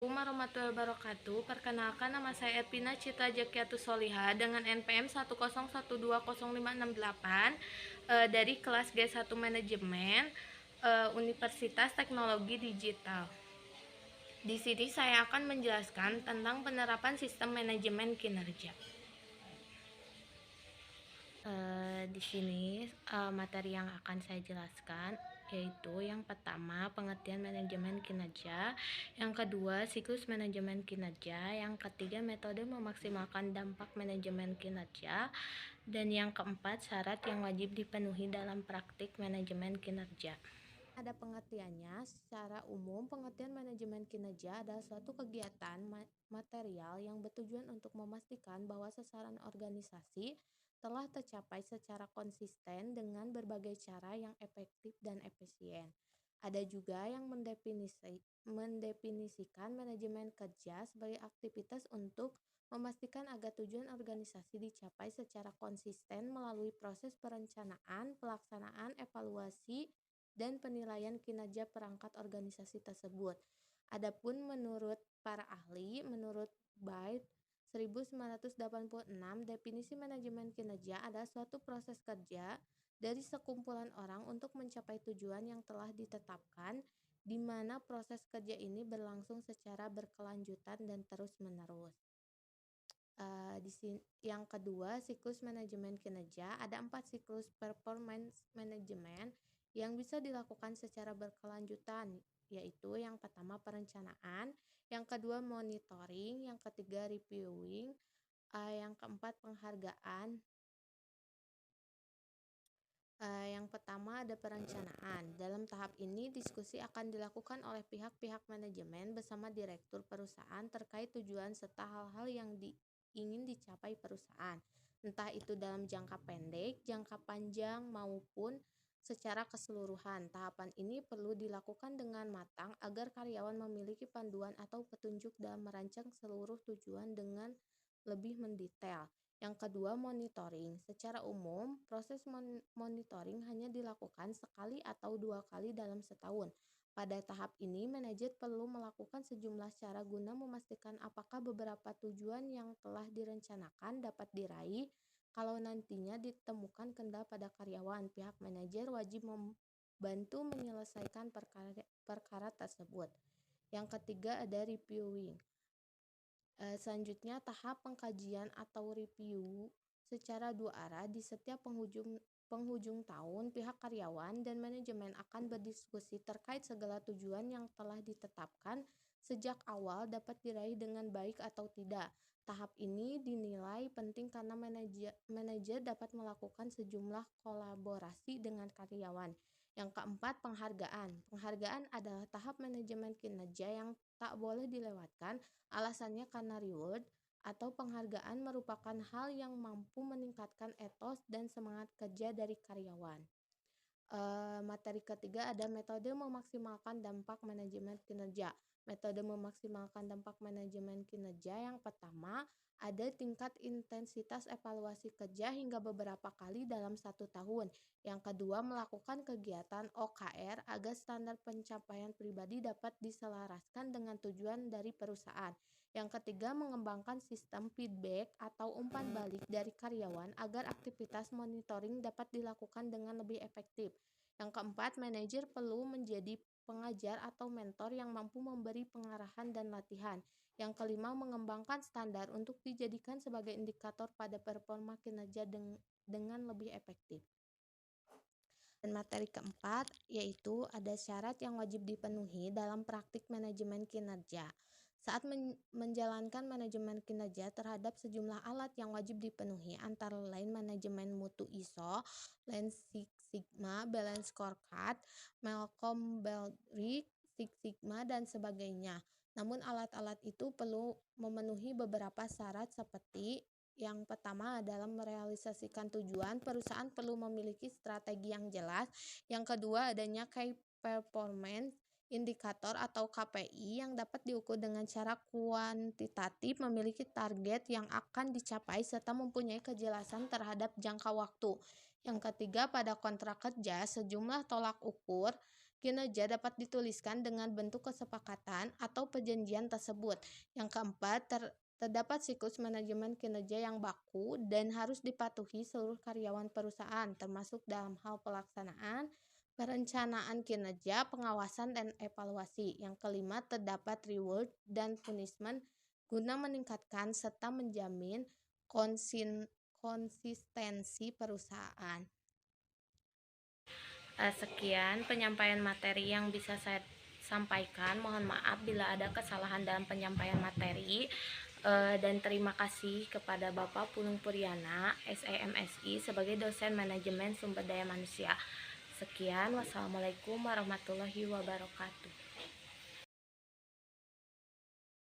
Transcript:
Warahmatullahi wabarakatuh. Perkenalkan, nama saya Epina Citra Jakiatu Soliha dengan NPM 101205668 dari kelas G1 Manajemen Universitas Teknologi Digital. Di sini saya akan menjelaskan tentang penerapan sistem manajemen kinerja. Di sini materi yang akan saya jelaskan yaitu yang pertama pengertian manajemen kinerja, yang kedua siklus manajemen kinerja, yang ketiga metode memaksimalkan dampak manajemen kinerja, dan yang keempat syarat yang wajib dipenuhi dalam praktik manajemen kinerja. Ada pengertiannya. Secara umum, pengertian manajemen kinerja adalah suatu kegiatan material yang bertujuan untuk memastikan bahwa sasaran organisasi telah tercapai secara konsisten dengan berbagai cara yang efektif dan efisien. Ada juga yang mendefinisikan manajemen kerja sebagai aktivitas untuk memastikan agar tujuan organisasi dicapai secara konsisten melalui proses perencanaan, pelaksanaan, evaluasi, dan penilaian kinerja perangkat organisasi tersebut. Adapun menurut para ahli, menurut Baird 1986, definisi manajemen kinerja adalah suatu proses kerja dari sekumpulan orang untuk mencapai tujuan yang telah ditetapkan, di mana proses kerja ini berlangsung secara berkelanjutan dan terus-menerus. Yang kedua, siklus manajemen kinerja. Ada 4 siklus performance management yang bisa dilakukan secara berkelanjutan, yaitu yang pertama perencanaan, yang kedua monitoring, yang ketiga reviewing, yang keempat penghargaan. Yang pertama ada perencanaan. Dalam tahap ini, diskusi akan dilakukan oleh pihak-pihak manajemen bersama direktur perusahaan terkait tujuan serta hal-hal yang ingin dicapai perusahaan, entah itu dalam jangka pendek, jangka panjang, maupun secara keseluruhan. Tahapan ini perlu dilakukan dengan matang agar karyawan memiliki panduan atau petunjuk dalam merancang seluruh tujuan dengan lebih mendetail. Yang kedua, monitoring. Secara umum, proses monitoring hanya dilakukan sekali atau 2 kali dalam setahun. Pada tahap ini, manajer perlu melakukan sejumlah cara guna memastikan apakah beberapa tujuan yang telah direncanakan dapat diraih. Kalau nantinya ditemukan kendala pada karyawan, pihak manajer wajib membantu menyelesaikan perkara tersebut. Yang ketiga ada reviewing. Selanjutnya, tahap pengkajian atau review secara 2 arah. Di setiap penghujung tahun, pihak karyawan dan manajemen akan berdiskusi terkait segala tujuan yang telah ditetapkan sejak awal dapat diraih dengan baik atau tidak. Tahap ini dinilai penting karena manajer dapat melakukan sejumlah kolaborasi dengan karyawan. Yang keempat, penghargaan. Penghargaan adalah tahap manajemen kinerja yang tak boleh dilewatkan. Alasannya karena reward atau penghargaan merupakan hal yang mampu meningkatkan etos dan semangat kerja dari karyawan. Materi ketiga ada metode memaksimalkan dampak manajemen kinerja. Metode memaksimalkan dampak manajemen kinerja yang pertama ada tingkat intensitas evaluasi kerja hingga beberapa kali dalam 1 tahun. Yang kedua, melakukan kegiatan OKR agar standar pencapaian pribadi dapat diselaraskan dengan tujuan dari perusahaan. Yang ketiga, mengembangkan sistem feedback atau umpan balik dari karyawan agar aktivitas monitoring dapat dilakukan dengan lebih efektif. Yang keempat, manajer perlu menjadi pengajar atau mentor yang mampu memberi pengarahan dan latihan. Yang kelima, mengembangkan standar untuk dijadikan sebagai indikator pada performa kinerja dengan lebih efektif. Dan materi keempat yaitu ada syarat yang wajib dipenuhi dalam praktik manajemen kinerja. Saat menjalankan manajemen kinerja terhadap sejumlah alat yang wajib dipenuhi, antara lain manajemen mutu ISO, Lean Six Sigma, Balance Scorecard, Malcolm Baldrige, Six Sigma, dan sebagainya. Namun alat-alat itu perlu memenuhi beberapa syarat seperti yang pertama adalah merealisasikan tujuan, perusahaan perlu memiliki strategi yang jelas. Yang kedua adanya Key Performance Indicator atau KPI yang dapat diukur dengan cara kuantitatif, memiliki target yang akan dicapai serta mempunyai kejelasan terhadap jangka waktu. Yang ketiga, pada kontrak kerja sejumlah tolak ukur Kinerja dapat dituliskan dengan bentuk kesepakatan atau perjanjian tersebut. Yang keempat, terdapat siklus manajemen kinerja yang baku dan harus dipatuhi seluruh karyawan perusahaan, termasuk dalam hal pelaksanaan, perencanaan kinerja, pengawasan, dan evaluasi. Yang kelima, terdapat reward dan punishment guna meningkatkan serta menjamin konsistensi perusahaan. Sekian penyampaian materi yang bisa saya sampaikan. Mohon maaf bila ada kesalahan dalam penyampaian materi. Dan terima kasih kepada Bapak Pulung Puryana, SEMSI, sebagai dosen manajemen sumber daya manusia. Sekian, wassalamualaikum warahmatullahi wabarakatuh.